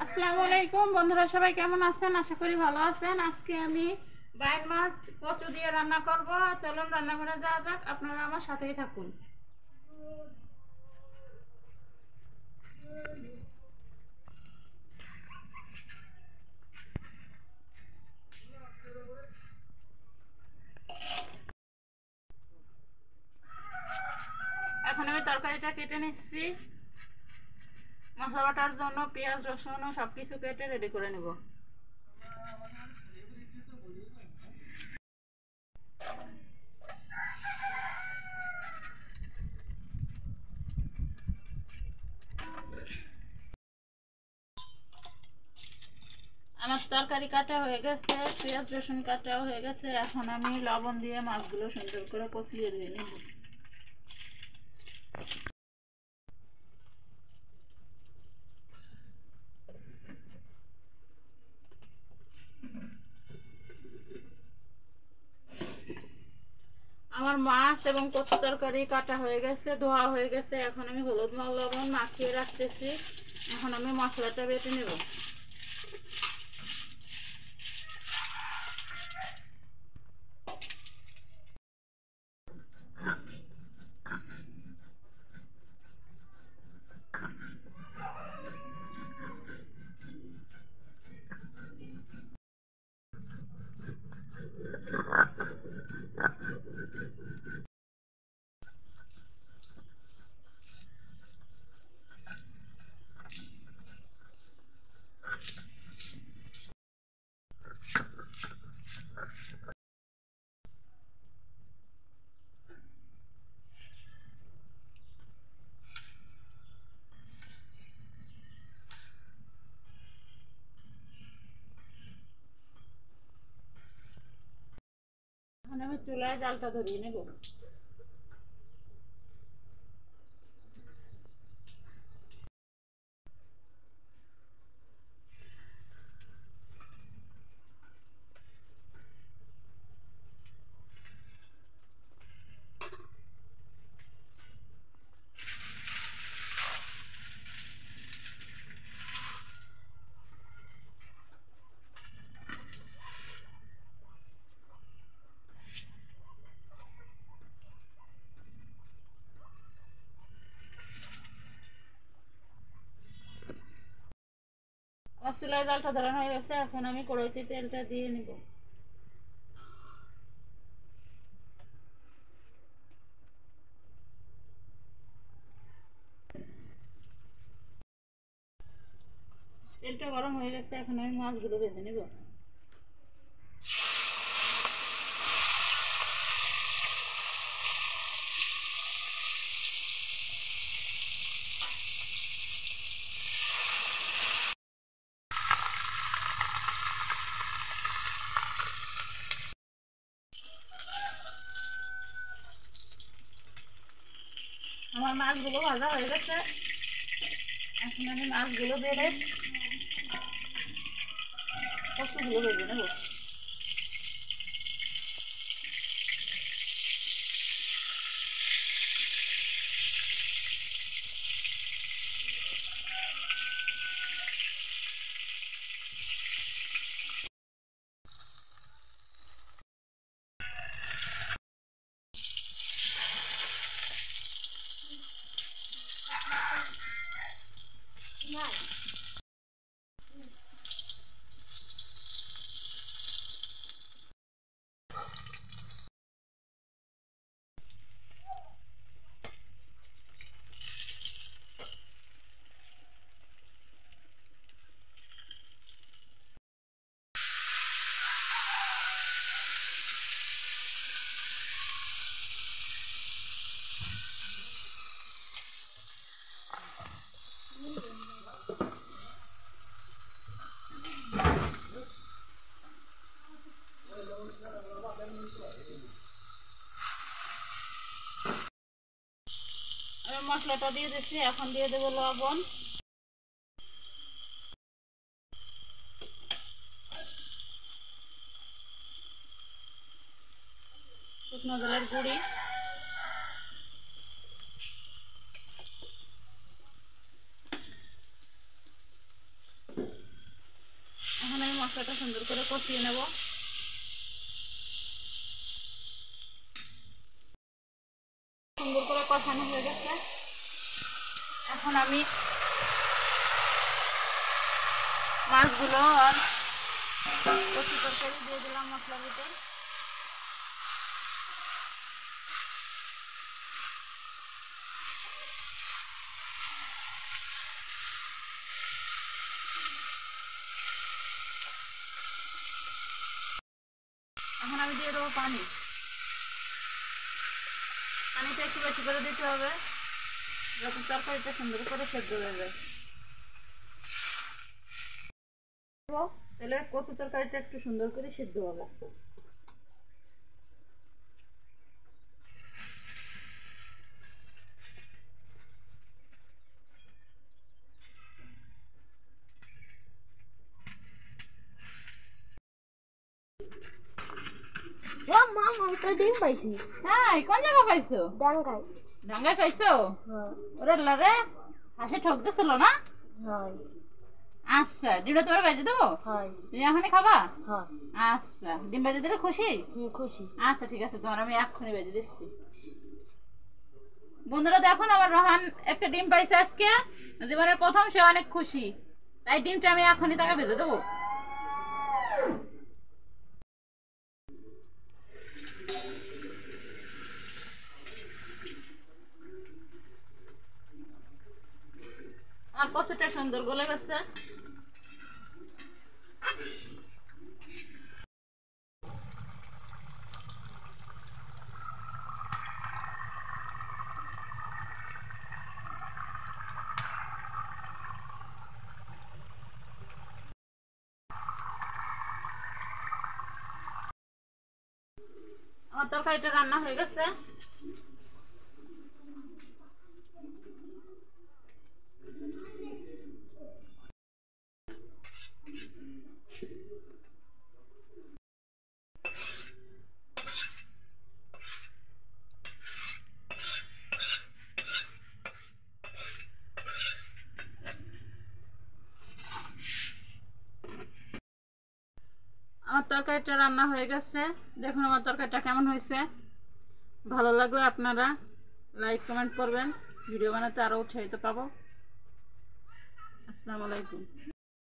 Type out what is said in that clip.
আসসালামু আলাইকুম বন্ধুরা, সবাই কেমন আছেন? আশা করি ভালো আছেন। আজকে আমি বাইন মাছ কচু দিয়ে রান্না করব। চলুন রান্না করে যাওয়া যাক, আপনারা আমার সাথেই থাকুন। এখন আমি তরকারিটা কেটে নিচ্ছি। মশলা বাটার জন্য পেঁয়াজ রসুন ও সব কিছু কেটে রেডি করে নেব। আমার তরকারি কাটা হয়ে গেছে, পেঁয়াজ রসুন কাটাও হয়ে গেছে। এখন আমি লবণ দিয়ে মাছগুলো সুন্দর করে কষিয়ে দিয়ে নেব। আমার মাছ এবং কচু তরকারি কাটা হয়ে গেছে, ধোয়া হয়ে গেছে। এখন আমি হলুদ লবণ মাখিয়ে রাখতেছি। এখন আমি মশলাটা বেটে নেব। এখন আমি চুলায় জালটা ধরিয়ে নেব। আমার চুলায় জালটা ধরানো হয়ে গেছে। এখন আমি কড়াইতে তেলটা দিয়ে নিব। তেলটা গরম হয়ে গেছে। এখন আমি মাছগুলো ভেজে নেব। আমার মাছগুলো ভাজা হয়ে গেছে। এখন আমি মাছগুলো বেড়ে কচুগুলো ভেজে নেব। আমি মশলাটা দিয়ে দিচ্ছি। এখন দিয়ে দেবো লবণ, শুকনো জলের গুঁড়ি, মশলাটা সুন্দর করে কষিয়ে নেব। সুন্দর করে কষানো হয়ে গেছে। এখন আমি মাছগুলো আর কচি তরকারি দিয়ে দিলাম মশলার ভিতর। এখন আমি দিয়ে দেবো পানি। পানিটা একটু বেশি করে দিতে হবে যাতে তরকারিটা সুন্দর করে সেদ্ধ হয়ে যায়। তাহলে কচু তরকারিটা একটু সুন্দর করে সেদ্ধ হবে। ও মা একটা ডিম পাইছি। হ্যাঁ, কোন জায়গা পাইছো? ডাঙ্গায়। ডাঙ্গায় পাইছো? হ্যাঁ ওরে লারে, হাসি ঠক দিছিল না? হয়। আচ্ছা, ডিমটা তোমার ভেজে দেবো? হয়। তুমি এখনই খাবা? হ্যাঁ আচ্ছা, ডিম ভেজে দিলে খুশি? খুশি। আচ্ছা ঠিক আছে, তোমার আমি এক্ষুনি ভেজে দিচ্ছি। বন্ধুরা দেখুন, আমার রোহান একটা ডিম পাইছে আজকে, জীবনের প্রথম, সে অনেক খুশি। তাই ডিমটা আমি এখনই তাকে ভেজে দেবো। আমার কচুটা সুন্দর গলে গেছে। আমার তরকারিটা রান্না হয়ে গেছে। আমার তরকারিটা রান্না হয়ে গেছে। দেখুন আমার তরকারিটা কেমন হয়েছে। ভালো লাগলে আপনারা লাইক কমেন্ট করবেন, ভিডিও বানাতে আরও উৎসাহিত পাবো। আসসালামু আলাইকুম।